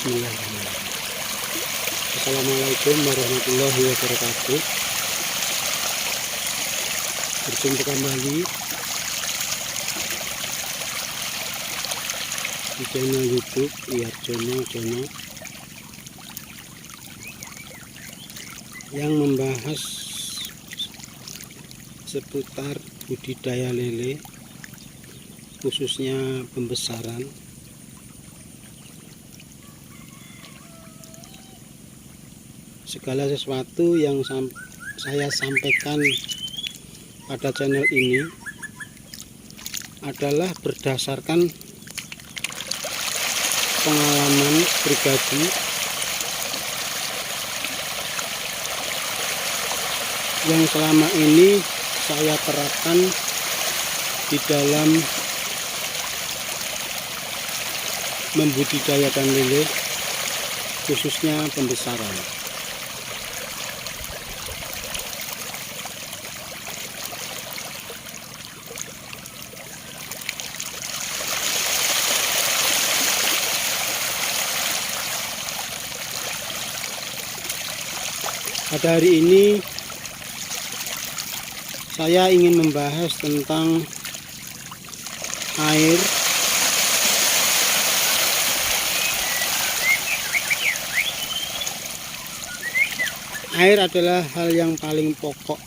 Bismillahirrahmanirrahim. Assalamualaikum warahmatullahi wabarakatuh. Berjumpa kembali di channel YouTube Iyarjono yang membahas seputar budidaya lele, khususnya pembesaran. Segala sesuatu yang saya sampaikan pada channel ini adalah berdasarkan pengalaman pribadi yang selama ini saya terapkan di dalam membudidayakan lele, khususnya pembesaran. Pada hari ini saya ingin membahas tentang air. Air adalah hal yang paling pokok,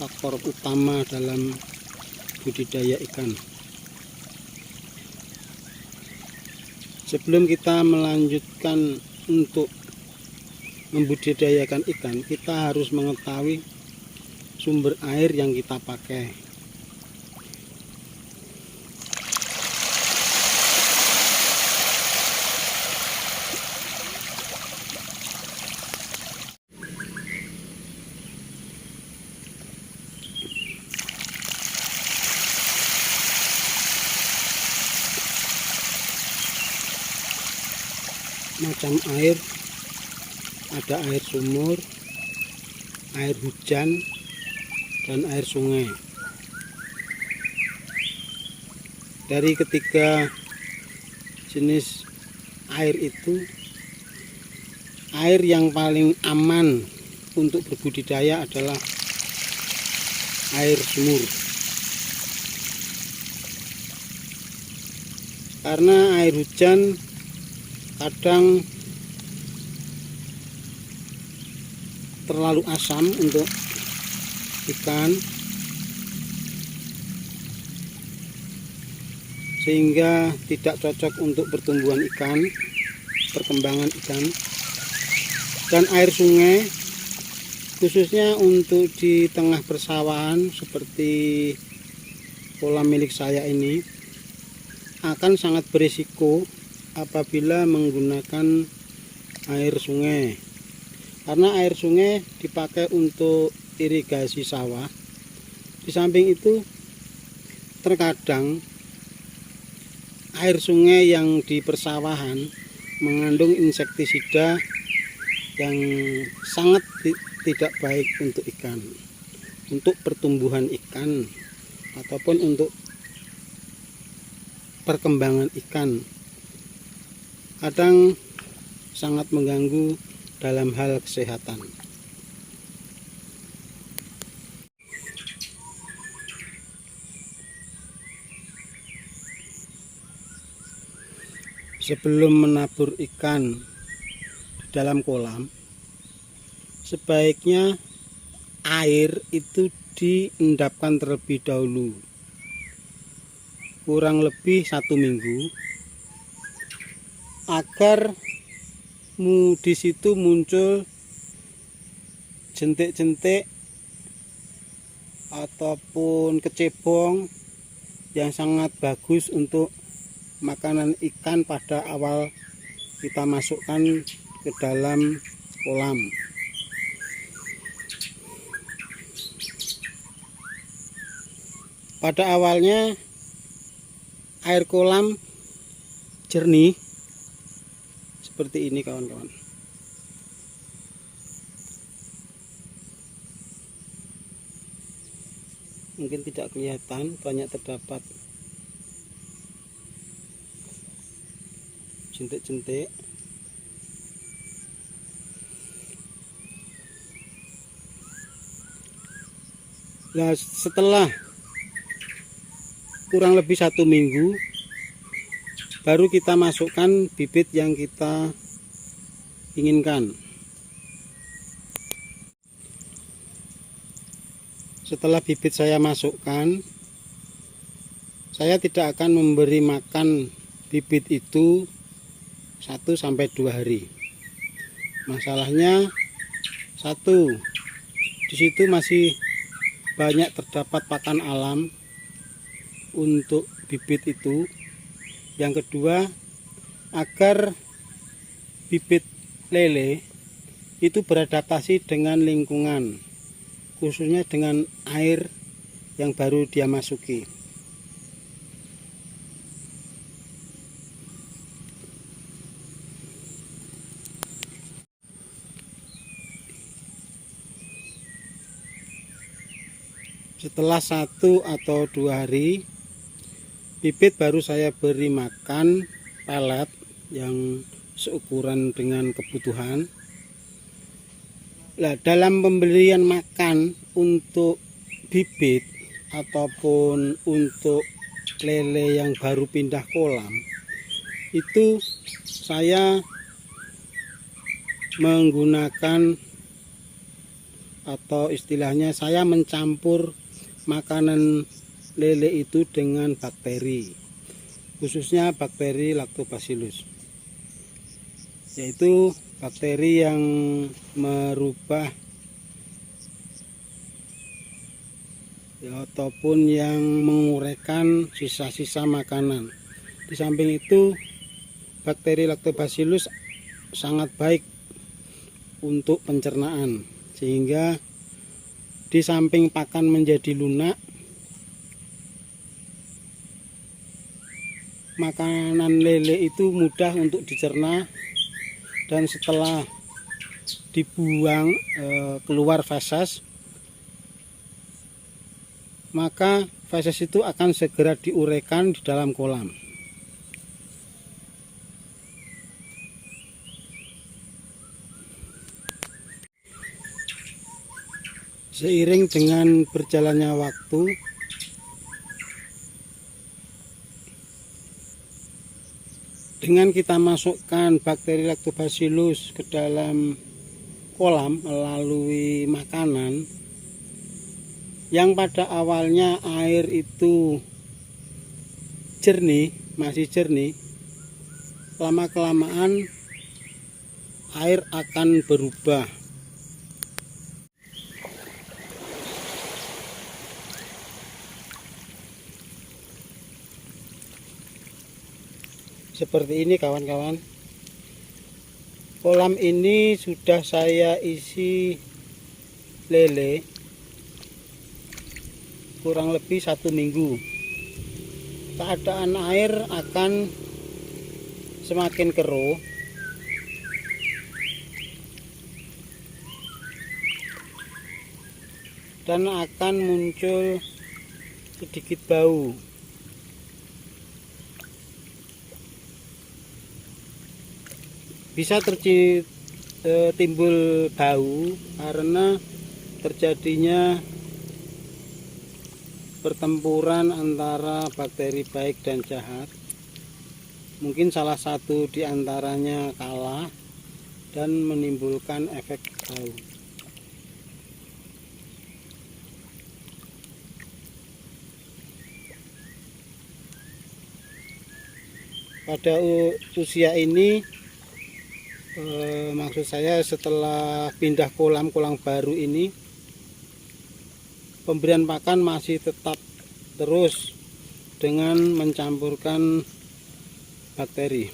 faktor utama dalam budidaya ikan. Sebelum kita melanjutkan untuk membudidayakan ikan, kita harus mengetahui sumber air yang kita pakai. Macam air, ada air sumur, air hujan, dan air sungai. Dari ketiga jenis air itu, air yang paling aman untuk berbudidaya adalah air sumur. Karena air hujan kadang terlalu asam untuk ikan, sehingga tidak cocok untuk pertumbuhan ikan, perkembangan ikan. Dan air sungai, khususnya untuk di tengah persawahan seperti kolam milik saya ini, akan sangat berisiko apabila menggunakan air sungai. Karena air sungai dipakai untuk irigasi sawah. Di samping itu, terkadang air sungai yang di persawahan mengandung insektisida yang sangat tidak baik untuk ikan, untuk pertumbuhan ikan ataupun untuk perkembangan ikan. Kadang sangat mengganggu dalam hal kesehatan. Sebelum menabur ikan di dalam kolam, sebaiknya air itu diendapkan terlebih dahulu, kurang lebih 1 minggu, agar di situ muncul jentik-jentik ataupun kecebong yang sangat bagus untuk makanan ikan pada awal kita masukkan ke dalam kolam. Pada awalnya air kolam jernih seperti ini, kawan-kawan. Mungkin tidak kelihatan, banyak terdapat jentik-jentik. Nah, setelah kurang lebih 1 minggu baru kita masukkan bibit yang kita inginkan. Setelah bibit saya masukkan, saya tidak akan memberi makan bibit itu 1-2 hari. Masalahnya satu, di situ masih banyak terdapat pakan alam untuk bibit itu. Yang kedua, agar bibit lele itu beradaptasi dengan lingkungan, khususnya dengan air yang baru dia masuki. Setelah 1-2 hari, bibit baru saya beri makan pelet yang seukuran dengan kebutuhan. Nah, dalam pemberian makan untuk bibit ataupun untuk lele yang baru pindah kolam, itu saya menggunakan, atau istilahnya saya mencampur makanan lele itu dengan bakteri, khususnya bakteri Lactobacillus, yaitu bakteri yang merubah ataupun yang menguraikan sisa-sisa makanan. Di samping itu, bakteri Lactobacillus sangat baik untuk pencernaan, sehingga di samping pakan menjadi lunak, makanan lele itu mudah untuk dicerna, dan setelah dibuang keluar feses, maka feses itu akan segera diuraikan di dalam kolam. Seiring dengan berjalannya waktu, dengan kita masukkan bakteri Lactobacillus ke dalam kolam melalui makanan, yang pada awalnya air itu jernih, masih jernih, lama-kelamaan air akan berubah. Seperti ini kawan-kawan. Kolam ini sudah saya isi lele kurang lebih 1 minggu. Keadaan air akan semakin keruh, dan akan muncul sedikit bau. Bisa timbul bau karena terjadinya pertempuran antara bakteri baik dan jahat. Mungkin salah satu di antaranya kalah dan menimbulkan efek bau. Pada usia ini, maksud saya setelah pindah kolam baru ini, pemberian pakan masih tetap terus dengan mencampurkan bakteri.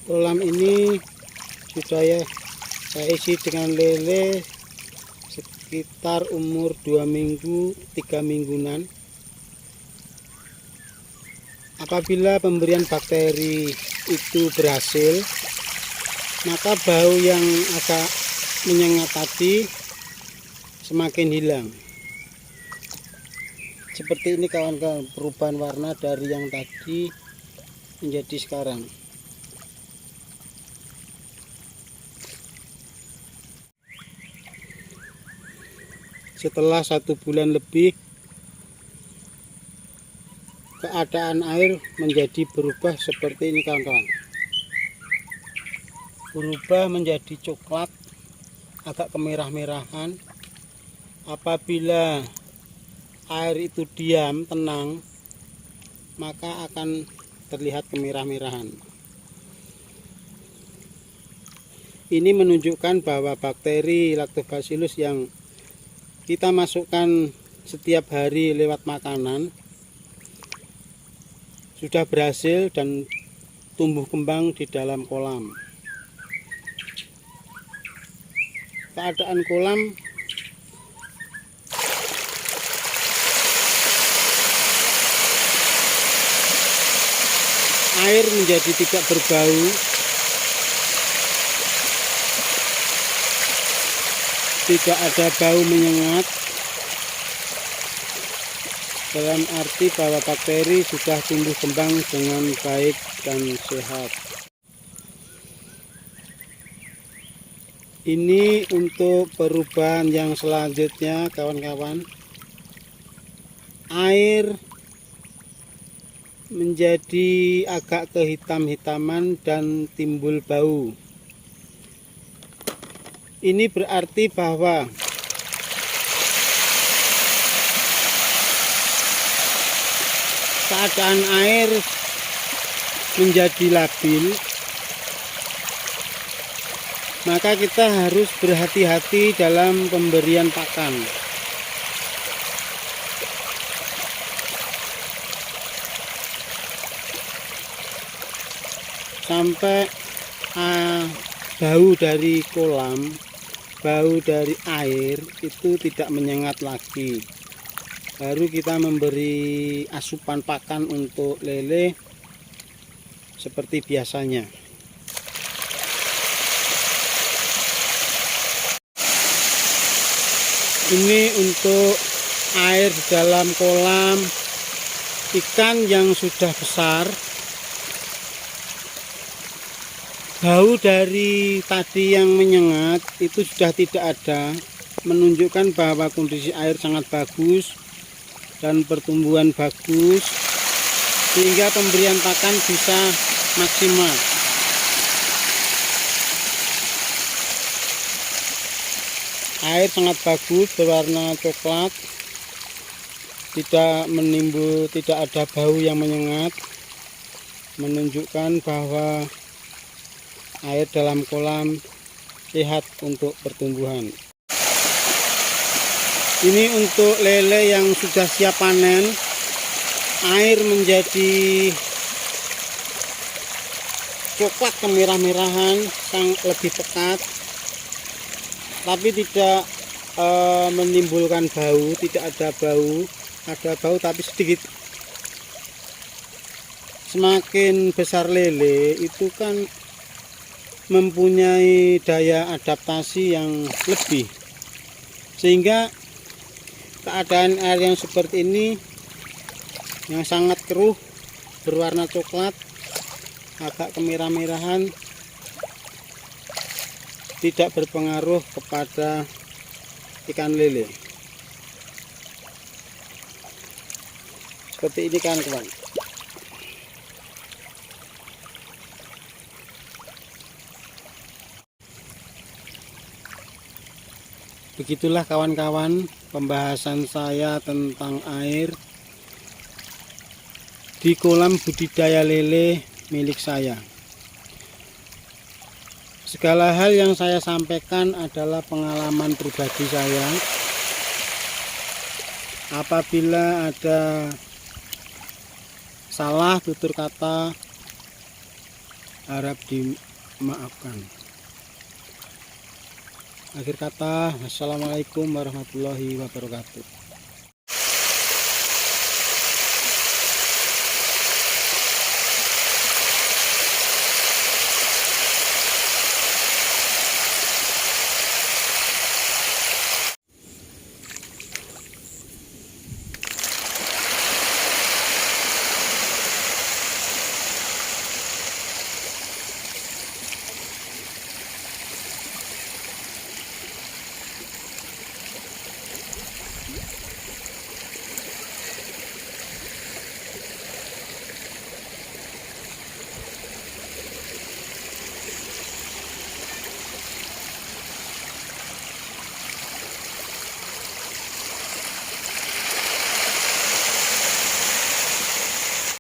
Kolam ini sudah saya isi dengan lele sekitar umur 2 minggu, 3 mingguan. Apabila pemberian bakteri itu berhasil, maka bau yang agak menyengat tadi semakin hilang. Seperti ini kawan-kawan, perubahan warna dari yang tadi menjadi sekarang. setelah 1 bulan lebih keadaan air menjadi berubah seperti ini kawan-kawan. Berubah menjadi coklat, agak kemerah-merahan. Apabila air itu diam, tenang, maka akan terlihat kemerah-merahan. Ini menunjukkan bahwa bakteri Lactobacillus yang kita masukkan setiap hari lewat makanan sudah berhasil dan tumbuh kembang di dalam kolam. Keadaan kolam air menjadi tidak berbau, tidak ada bau menyengat, dalam arti bahwa bakteri sudah tumbuh kembang dengan baik dan sehat. Ini untuk perubahan yang selanjutnya kawan-kawan. Air menjadi agak kehitam-hitaman dan timbul bau. Ini berarti bahwa keadaan air menjadi labil, maka kita harus berhati-hati dalam pemberian pakan. Sampai bau dari kolam, bau dari air itu tidak menyengat lagi. Baru kita memberi asupan pakan untuk lele seperti biasanya. Ini untuk air di dalam kolam ikan yang sudah besar. Bau dari tadi yang menyengat itu sudah tidak ada, menunjukkan bahwa kondisi air sangat bagus dan pertumbuhan bagus, sehingga pemberian pakan bisa maksimal. Air sangat bagus, berwarna coklat, tidak ada bau yang menyengat, menunjukkan bahwa air dalam kolam sehat untuk pertumbuhan. Ini untuk lele yang sudah siap panen. Air menjadi coklat kemerah-merahan, lebih pekat, tapi tidak menimbulkan bau, tidak ada bau. Ada bau tapi sedikit. Semakin besar lele itu kan mempunyai daya adaptasi yang lebih, sehingga keadaan air yang seperti ini yang sangat keruh, berwarna coklat, agak kemerah-merahan, tidak berpengaruh kepada ikan lele. Seperti ini kan kawan. Begitulah kawan-kawan pembahasan saya tentang air di kolam budidaya lele milik saya. Segala hal yang saya sampaikan adalah pengalaman pribadi saya. Apabila ada salah tutur kata, harap dimaafkan. Akhir kata, wassalamualaikum warahmatullahi wabarakatuh.